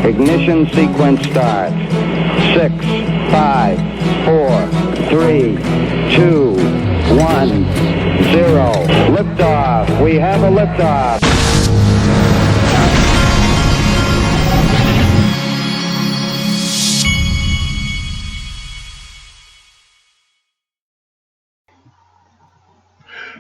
Ignition sequence starts. 6, 5, 4, 3, 2, 1, 0. Liftoff. We have a liftoff.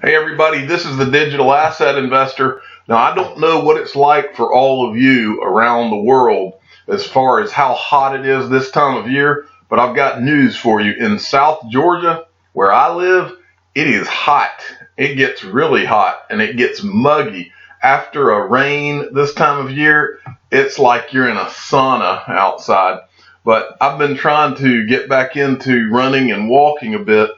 Hey everybody, this is the Digital Asset Investor. Now I don't know what it's like for all of you around the world as far as how hot it is this time of year, but I've got news for you. In South Georgia, where I live, it is hot. It gets really hot and it gets muggy. After a rain this time of year, it's like you're in a sauna outside. But I've been trying to get back into running and walking a bit,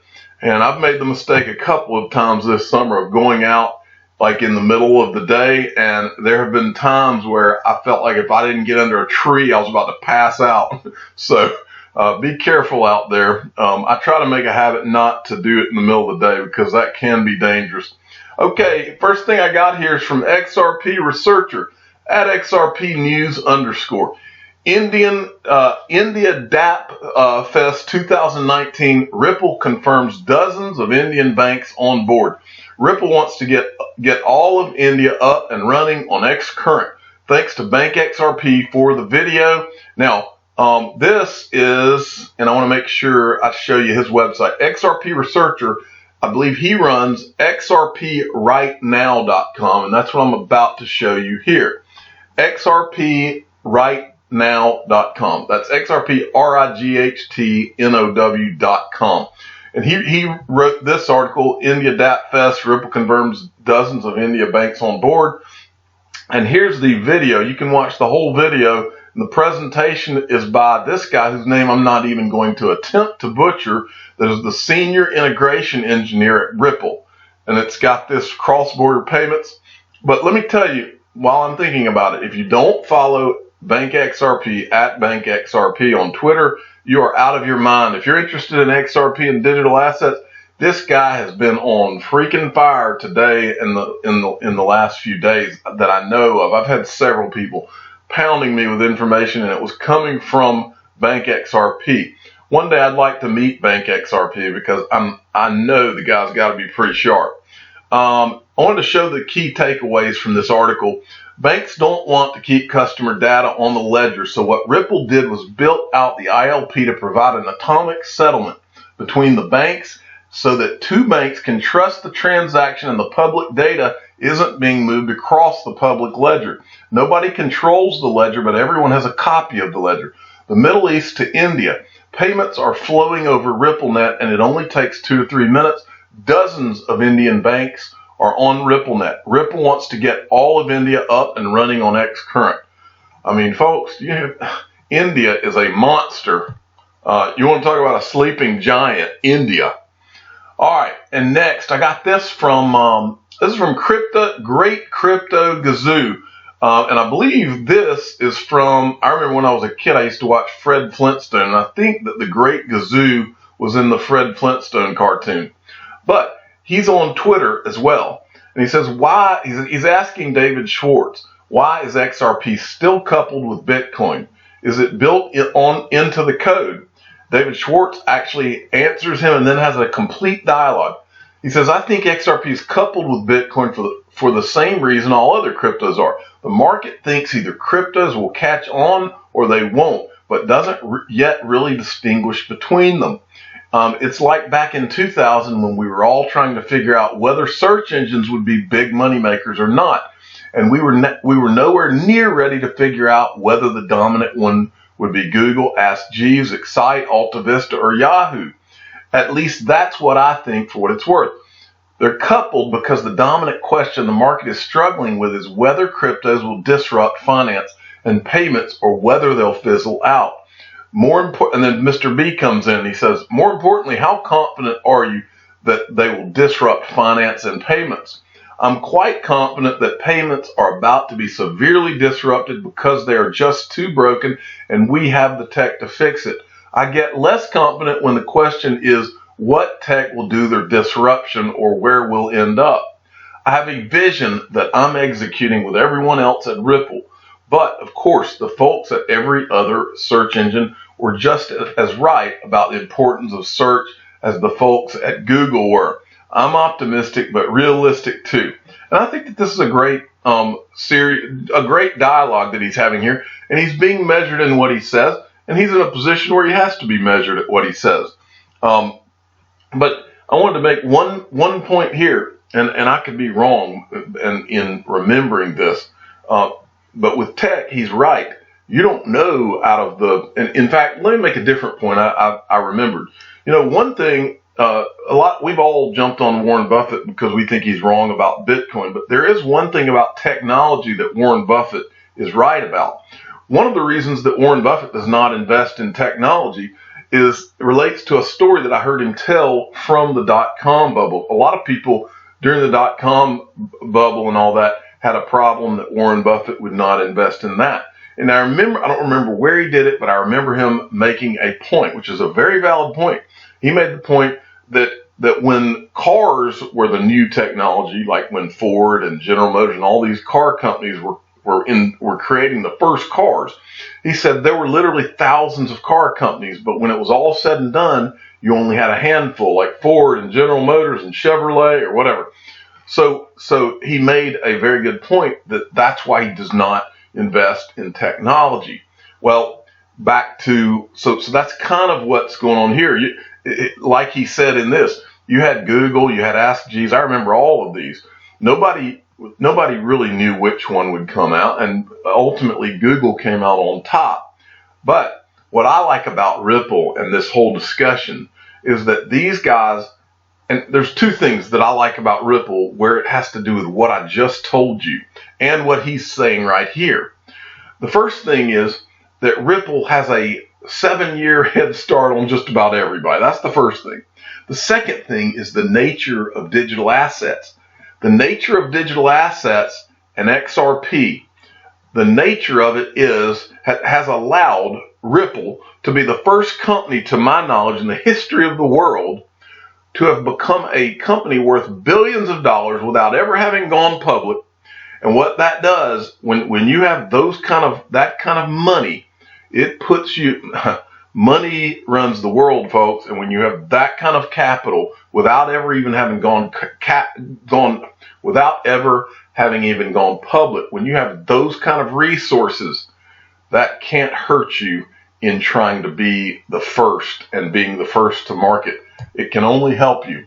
and I've made the mistake a couple of times this summer of going out like in the middle of the day, and there have been times where I felt like if I didn't get under a tree, I was about to pass out. So be careful out there. I try to make a habit not to do it in the middle of the day because that can be dangerous. Okay, first thing I got here is from XRP Researcher at XRP News _. India DAP Fest 2019, Ripple confirms dozens of Indian banks on board. Ripple wants to get all of India up and running on Xcurrent. Thanks to Bank XRP for the video. Now, this is, and I want to make sure I show you his website, XRP Researcher. I believe he runs xrprightnow.com, and that's what I'm about to show you here. xrprightnow.com. That's xrprightnow.com. And he wrote this article, India DAP Fest, Ripple confirms dozens of India banks on board. And here's the video. You can watch the whole video. And the presentation is by this guy whose name I'm not even going to attempt to butcher. That is the senior integration engineer at Ripple. And it's got this cross-border payments. But let me tell you, while I'm thinking about it, if you don't follow Bank XRP at Bank XRP on Twitter, you are out of your mind. If you're interested in XRP and digital assets, this guy has been on freaking fire today in the last few days that I know of. I've had several people pounding me with information, and it was coming from Bank XRP. One day I'd like to meet Bank XRP because I know the guy's got to be pretty sharp. I wanted to show the key takeaways from this article. Banks don't want to keep customer data on the ledger, so what Ripple did was built out the ILP to provide an atomic settlement between the banks so that two banks can trust the transaction and the public data isn't being moved across the public ledger. Nobody controls the ledger, but everyone has a copy of the ledger. The Middle East to India. Payments are flowing over RippleNet, and it only takes 2 or 3 minutes. Dozens of Indian banks are on RippleNet. Ripple wants to get all of India up and running on Xcurrent. I mean, folks, India is a monster. You want to talk about a sleeping giant, India. All right, and next, I got this from Great Crypto Gazoo. And I believe this is from, I remember when I was a kid, I used to watch Fred Flintstone, and I think that the Great Gazoo was in the Fred Flintstone cartoon. But he's on Twitter as well. And he says, why, he's asking David Schwartz, why is XRP still coupled with Bitcoin? Is it built into the code? David Schwartz actually answers him and then has a complete dialogue. He says, I think XRP is coupled with Bitcoin for the same reason all other cryptos are. The market thinks either cryptos will catch on or they won't, but doesn't yet really distinguish between them. It's like back in 2000 when we were all trying to figure out whether search engines would be big money makers or not. And we were nowhere near ready to figure out whether the dominant one would be Google, Ask Jeeves, Excite, AltaVista, or Yahoo. At least that's what I think for what it's worth. They're coupled because the dominant question the market is struggling with is whether cryptos will disrupt finance and payments or whether they'll fizzle out. And then Mr. B comes in and he says, more importantly, how confident are you that they will disrupt finance and payments? I'm quite confident that payments are about to be severely disrupted because they are just too broken and we have the tech to fix it. I get less confident when the question is what tech will do their disruption or where we'll end up. I have a vision that I'm executing with everyone else at Ripple. But of course, the folks at every other search engine were just as right about the importance of search as the folks at Google were. I'm optimistic, but realistic too. And I think that this is a great great dialogue that he's having here, and he's being measured in what he says, and he's in a position where he has to be measured at what he says. But I wanted to make one point here, and I could be wrong in remembering this, but with tech, he's right. You don't know out of the, and in fact, let me make a different point. I remembered. One thing, we've all jumped on Warren Buffett because we think he's wrong about Bitcoin, but there is one thing about technology that Warren Buffett is right about. One of the reasons that Warren Buffett does not invest in technology relates to a story that I heard him tell from the dot-com bubble. A lot of people during the dot-com bubble and all that had a problem that Warren Buffett would not invest in that. And I don't remember where he did it, but I remember him making a point, which is a very valid point. He made the point that when cars were the new technology, like when Ford and General Motors and all these car companies were creating the first cars, he said there were literally thousands of car companies, but when it was all said and done, you only had a handful, like Ford and General Motors and Chevrolet or whatever. So he made a very good point that's why he does not invest in technology. Well, back to, so that's kind of what's going on here. Like he said in this, you had Google, you had Ask Jeeves. I remember all of these. Nobody really knew which one would come out, and ultimately Google came out on top. But what I like about Ripple and this whole discussion is that these guys, and there's two things that I like about Ripple where it has to do with what I just told you and what he's saying right here. The first thing is that Ripple has a 7-year head start on just about everybody. That's the first thing. The second thing is the nature of digital assets. The nature of digital assets and XRP, the nature of it has allowed Ripple to be the first company, to my knowledge, in the history of the world to have become a company worth billions of dollars without ever having gone public. And what that does, when you have that kind of money, it puts you, money runs the world, folks. And when you have that kind of capital without ever even having gone public, when you have those kind of resources, that can't hurt you in trying to be the first and being the first to market. It can only help you.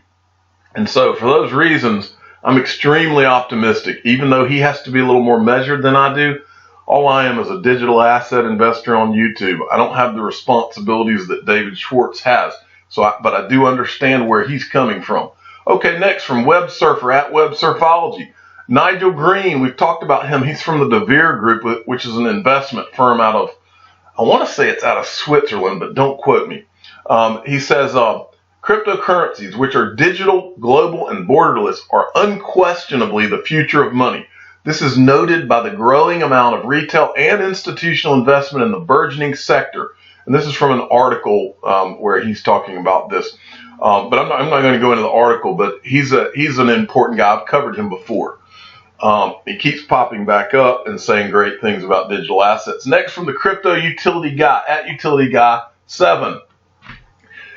And so for those reasons, I'm extremely optimistic. Even though he has to be a little more measured than I do, all I am is a digital asset investor on YouTube. I don't have the responsibilities that David Schwartz has. But I do understand where he's coming from. Okay, next from Web Surfer at Web Surfology. Nigel Greene, we've talked about him. He's from the DeVere Group, which is an investment firm out of, I want to say it's out of Switzerland, but don't quote me. He says, cryptocurrencies, which are digital, global, and borderless, are unquestionably the future of money. This is noted by the growing amount of retail and institutional investment in the burgeoning sector. And this is from an article where he's talking about this. But I'm not going to go into the article, but he's an important guy. I've covered him before. He keeps popping back up and saying great things about digital assets. Next from the Crypto Utility Guy at Utility Guy 7.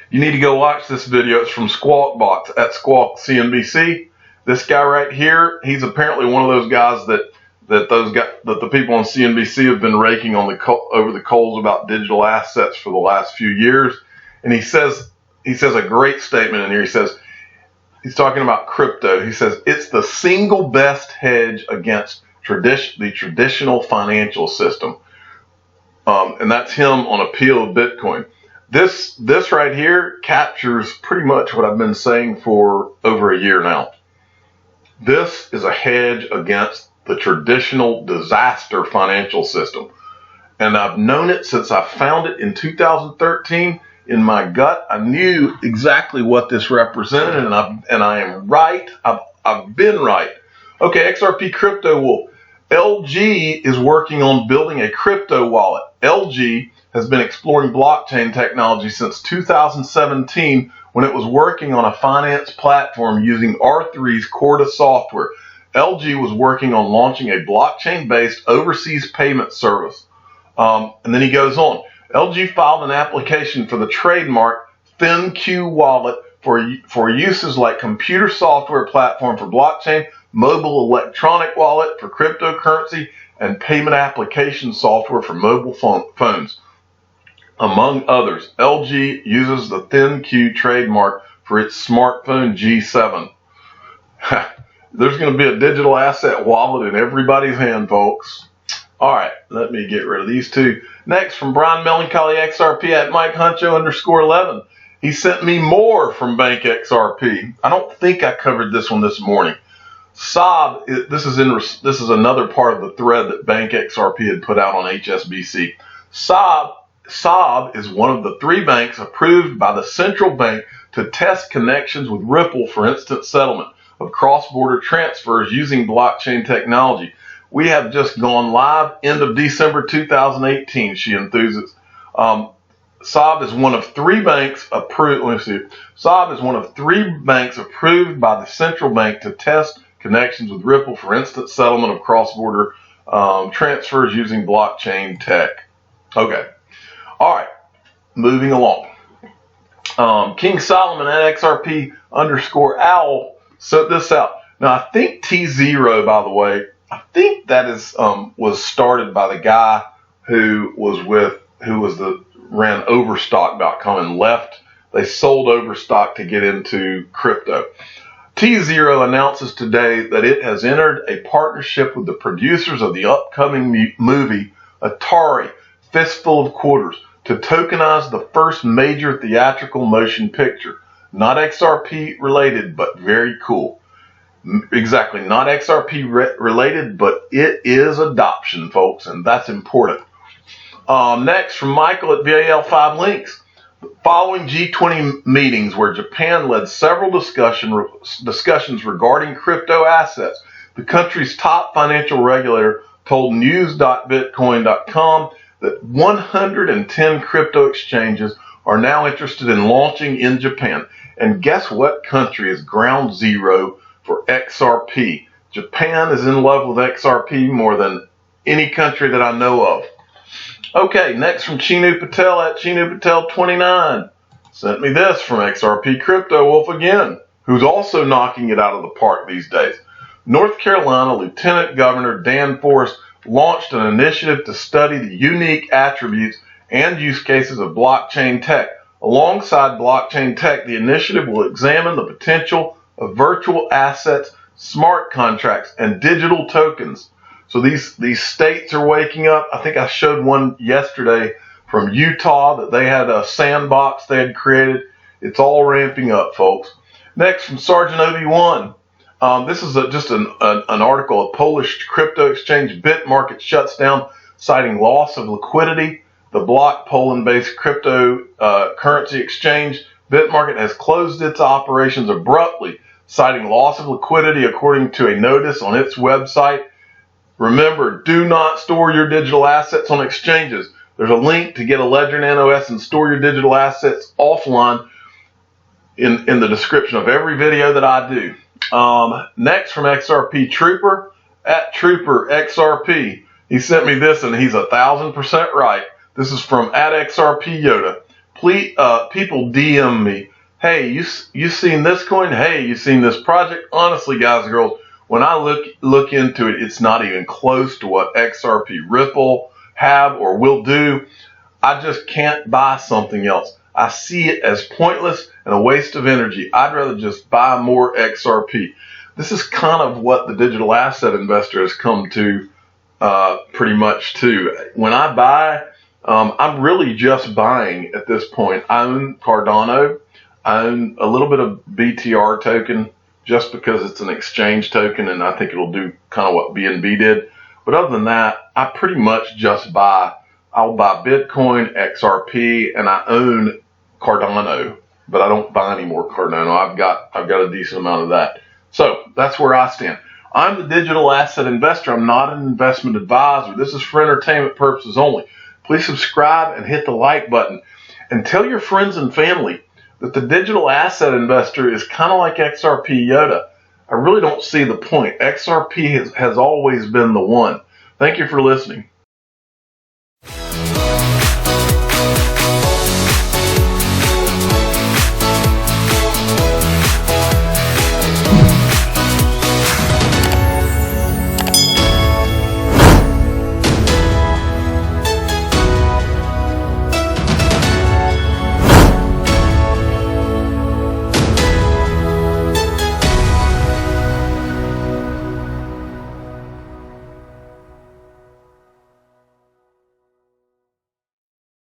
You need to go watch this video. It's from Squawk Box at Squawk CNBC. This guy right here, he's apparently one of those guys that the people on CNBC have been raking on over the coals about digital assets for the last few years. And he says a great statement in here. He says, he's talking about crypto. He says, it's the single best hedge against the traditional financial system. And that's him on appeal of Bitcoin. This right here captures pretty much what I've been saying for over a year now. This is a hedge against the traditional disaster financial system. And I've known it since I found it in 2013. In my gut, I knew exactly what this represented, and I am right. I've been right. Okay, XRP crypto. Well, LG is working on building a crypto wallet. LG has been exploring blockchain technology since 2017 when it was working on a finance platform using R3's Corda software. LG was working on launching a blockchain-based overseas payment service. And then he goes on. LG filed an application for the trademark ThinQ wallet for uses like computer software platform for blockchain, mobile electronic wallet for cryptocurrency, and payment application software for mobile phones. Among others, LG uses the ThinQ trademark for its smartphone G7. There's going to be a digital asset wallet in everybody's hand, folks. All right, let me get rid of these two. Next, from Brian Melancholy XRP at Mike Huncho _11. He sent me more from Bank XRP. I don't think I covered this one this morning. Saab, this is another part of the thread that Bank XRP had put out on HSBC. Saab is one of the 3 banks approved by the central bank to test connections with Ripple for instant settlement of cross-border transfers using blockchain technology. We have just gone live end of December 2018, she enthuses. Saab is one of 3 banks approved. Let me see. Saab is one of 3 banks approved by the central bank to test connections with Ripple for instant settlement of cross-border transfers using blockchain tech. Okay. All right. Moving along. King Solomon at XRP _owl sent this out. Now, I think T0, by the way, I think that is was started by the guy who ran Overstock.com and left. They sold Overstock to get into crypto. T0 announces today that it has entered a partnership with the producers of the upcoming movie Atari, Fistful of Quarters, to tokenize the first major theatrical motion picture. Not XRP related, but very cool. Exactly, not XRP related, but it is adoption, folks, and that's important. Next, from Michael at VAL5 Links. Following G20 meetings where Japan led several discussions regarding crypto assets, the country's top financial regulator told news.bitcoin.com that 110 crypto exchanges are now interested in launching in Japan. And guess what country is ground zero for XRP? Japan is in love with XRP more than any country that I know of. Okay, next from Chinu Patel at Chinu Patel 29. Sent me this from XRP Crypto Wolf again, who's also knocking it out of the park these days. North Carolina Lieutenant Governor Dan Forest launched an initiative to study the unique attributes and use cases of blockchain tech. Alongside blockchain tech, the initiative will examine the potential of virtual assets, smart contracts, and digital tokens. So these states are waking up. I think I showed one yesterday from Utah that they had a sandbox they had created. It's all ramping up, folks. Next, from Sergeant Obi-Wan. This is just an article. A Polish crypto exchange BitMarket shuts down, citing loss of liquidity. The block Poland-based crypto currency exchange BitMarket has closed its operations abruptly, citing loss of liquidity, according to a notice on its website. Remember, do not store your digital assets on exchanges. There's a link to get a Ledger Nano S and store your digital assets offline in the description of every video that I do. Next, from XRP Trooper at Trooper XRP. He sent me this, and he's 1,000% right. This is from at XRP Yoda. Please, people DM me. Hey, you seen this coin? Hey, you seen this project? Honestly, guys and girls, when I look into it, it's not even close to what XRP Ripple have or will do. I just can't buy something else. I see it as pointless and a waste of energy. I'd rather just buy more XRP. This is kind of what the digital asset investor has come to pretty much too. When I buy, I'm really just buying at this point. I own Cardano. I own a little bit of BTR token just because it's an exchange token, and I think it'll do kind of what BNB did. But other than that, I pretty much just buy. I'll buy Bitcoin, XRP, and I own Cardano, but I don't buy any more Cardano. I've got a decent amount of that. So that's where I stand. I'm the digital asset investor. I'm not an investment advisor. This is for entertainment purposes only. Please subscribe and hit the like button, and tell your friends and family that the digital asset investor is kind of like XRP Yoda. I I really don't see the point. XRP has always been the one. Thank you for listening.